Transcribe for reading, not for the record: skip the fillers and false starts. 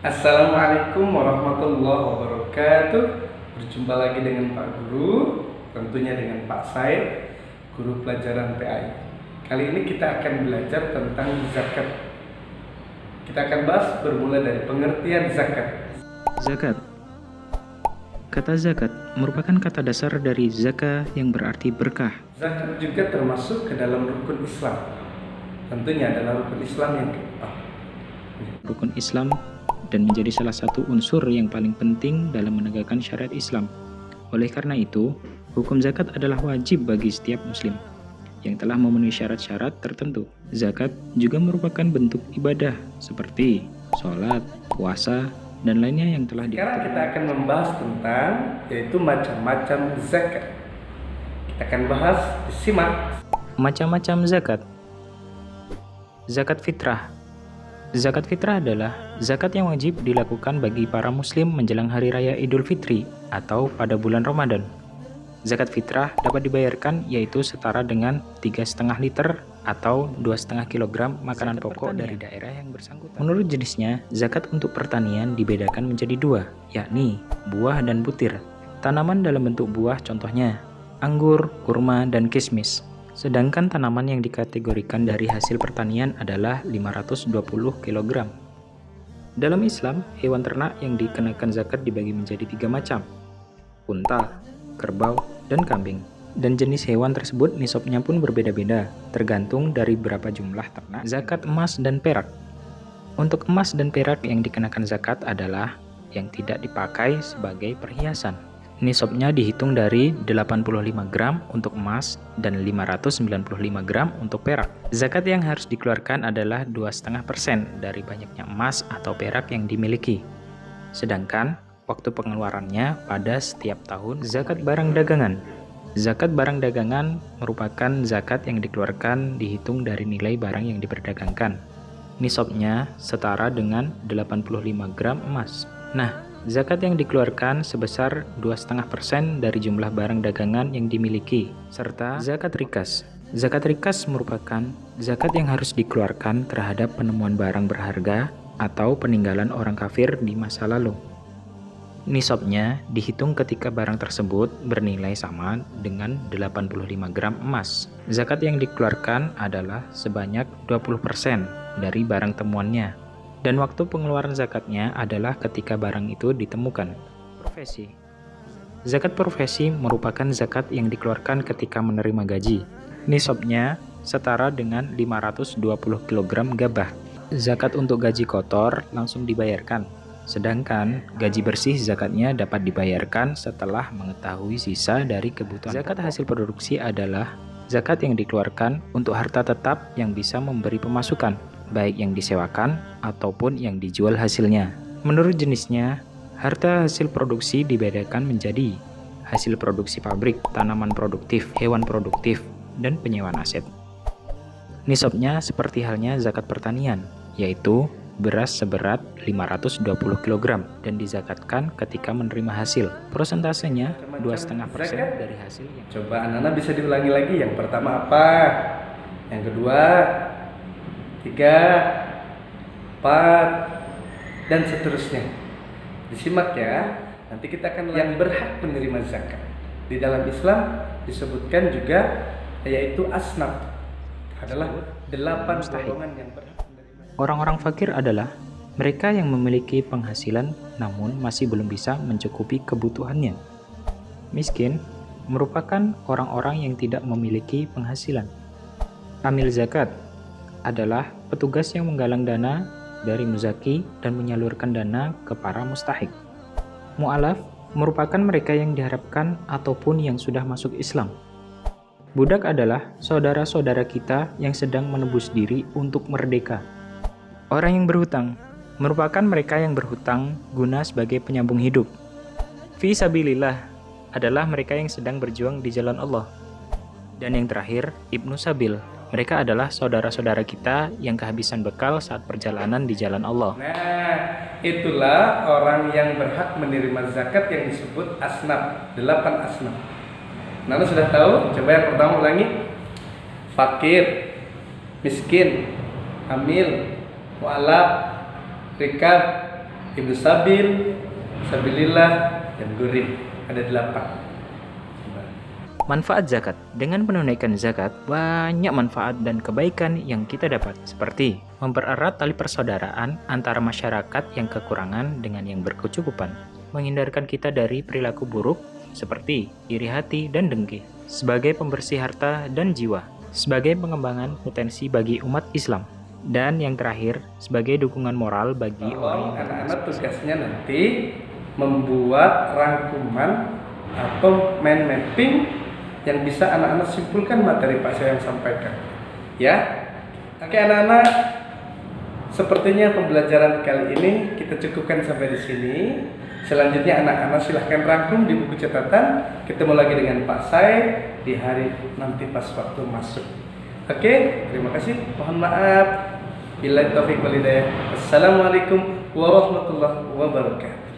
Assalamualaikum warahmatullahi wabarakatuh. Berjumpa lagi dengan Pak Guru, tentunya dengan Pak Said, guru pelajaran PAI. Kali ini kita akan belajar tentang zakat. Kita akan bahas bermula dari pengertian zakat. Zakat. Kata zakat merupakan kata dasar dari zakah yang berarti berkah. Zakat juga termasuk ke dalam rukun Islam. Tentunya adalah rukun Islam yang keempat. Rukun Islam dan menjadi salah satu unsur yang paling penting dalam menegakkan syariat Islam. Oleh karena itu, hukum zakat adalah wajib bagi setiap muslim yang telah memenuhi syarat-syarat tertentu. Zakat juga merupakan bentuk ibadah seperti sholat, puasa, dan lainnya yang telah Sekarang diatur. kita akan membahas tentang yaitu macam-macam zakat. Kita akan bahas, disimak. Macam-macam zakat. Zakat fitrah. Zakat fitrah adalah zakat yang wajib dilakukan bagi para muslim menjelang hari raya Idul Fitri atau pada bulan Ramadan. Zakat fitrah dapat dibayarkan yaitu setara dengan 3,5 liter atau 2,5 kg makanan pokok dari daerah yang bersangkutan. Menurut jenisnya, zakat untuk pertanian dibedakan menjadi dua, yakni buah dan butir. Tanaman dalam bentuk buah contohnya anggur, kurma, dan kismis. Sedangkan tanaman yang dikategorikan dari hasil pertanian adalah 520 kg. Dalam Islam, hewan ternak yang dikenakan zakat dibagi menjadi 3 macam: unta, kerbau, dan kambing. Dan jenis hewan tersebut nisabnya pun berbeda-beda, tergantung dari berapa jumlah ternak. Zakat emas dan perak. Untuk emas dan perak yang dikenakan zakat adalah yang tidak dipakai sebagai perhiasan. Nisabnya dihitung dari 85 gram untuk emas dan 595 gram untuk perak. Zakat yang harus dikeluarkan adalah 2,5% dari banyaknya emas atau perak yang dimiliki. Sedangkan waktu pengeluarannya pada setiap tahun. Zakat barang dagangan. Zakat barang dagangan merupakan zakat yang dikeluarkan dihitung dari nilai barang yang diperdagangkan. Nisabnya setara dengan 85 gram emas. Nah, zakat yang dikeluarkan sebesar 2,5% dari jumlah barang dagangan yang dimiliki, serta zakat rikas. Zakat rikas merupakan zakat yang harus dikeluarkan terhadap penemuan barang berharga atau peninggalan orang kafir di masa lalu. Nisabnya dihitung ketika barang tersebut bernilai sama dengan 85 gram emas. Zakat yang dikeluarkan adalah sebanyak 20% dari barang temuannya. Dan waktu pengeluaran zakatnya adalah ketika barang itu ditemukan. Profesi. Zakat profesi merupakan zakat yang dikeluarkan ketika menerima gaji. Nisabnya setara dengan 520 kg gabah. Zakat untuk gaji kotor langsung dibayarkan. Sedangkan gaji bersih zakatnya dapat dibayarkan setelah mengetahui sisa dari kebutuhan. Zakat hasil produksi adalah zakat yang dikeluarkan untuk harta tetap yang bisa memberi pemasukan, baik yang disewakan ataupun yang dijual hasilnya. Menurut jenisnya, harta hasil produksi dibedakan menjadi hasil produksi pabrik, tanaman produktif, hewan produktif, dan penyewaan aset. Nisabnya seperti halnya zakat pertanian, yaitu beras seberat 520 kg dan dizakatkan ketika menerima hasil. Persentasenya 2,5% dari hasil yang... Coba anak-anak bisa diulangi lagi. Yang pertama apa? Yang kedua, 3, 4, dan seterusnya. Disimak ya. Nanti kita akan yang berhak menerima zakat. Di dalam Islam disebutkan juga yaitu asnaf, adalah 8 golongan yang berhak. Orang-orang fakir adalah mereka yang memiliki penghasilan namun masih belum bisa mencukupi kebutuhannya. Miskin merupakan orang-orang yang tidak memiliki penghasilan. Amil zakat adalah petugas yang menggalang dana dari muzaki dan menyalurkan dana ke para mustahik. Mu'alaf merupakan mereka yang diharapkan ataupun yang sudah masuk Islam. Budak adalah saudara-saudara kita yang sedang menebus diri untuk merdeka. Orang yang berhutang merupakan mereka yang berhutang guna sebagai penyambung hidup. Fi sabilillah adalah mereka yang sedang berjuang di jalan Allah. Dan yang terakhir, Ibnu Sabil. Mereka adalah saudara-saudara kita yang kehabisan bekal saat perjalanan di jalan Allah. Nah, itulah orang yang berhak menerima zakat yang disebut asnaf, 8 asnaf. Nana sudah tahu? Coba yang pertama ulangi. Fakir, miskin, hamil, mu'alaf, rikab, Ibnu Sabil, Sabilillah, dan Gurib. Ada 8. Manfaat zakat. Dengan menunaikan zakat, banyak manfaat dan kebaikan yang kita dapat, seperti mempererat tali persaudaraan antara masyarakat yang kekurangan dengan yang berkecukupan, menghindarkan kita dari perilaku buruk seperti iri hati dan dengki, sebagai pembersih harta dan jiwa, sebagai pengembangan potensi bagi umat Islam, dan yang terakhir, sebagai dukungan moral bagi orang yang anak-anak tugasnya nanti membuat rangkuman atau mind mapping yang bisa anak-anak simpulkan materi Pak saya yang sampaikan. Ya, oke anak-anak, sepertinya pembelajaran kali ini kita cukupkan sampai di sini. Selanjutnya anak-anak silahkan rangkum di buku catatan. Ketemu lagi dengan Pak Said di hari nanti pas waktu masuk. Oke, terima kasih. Mohon maaf. Billahi taufiq wal hidayah. Assalamualaikum warahmatullahi wabarakatuh.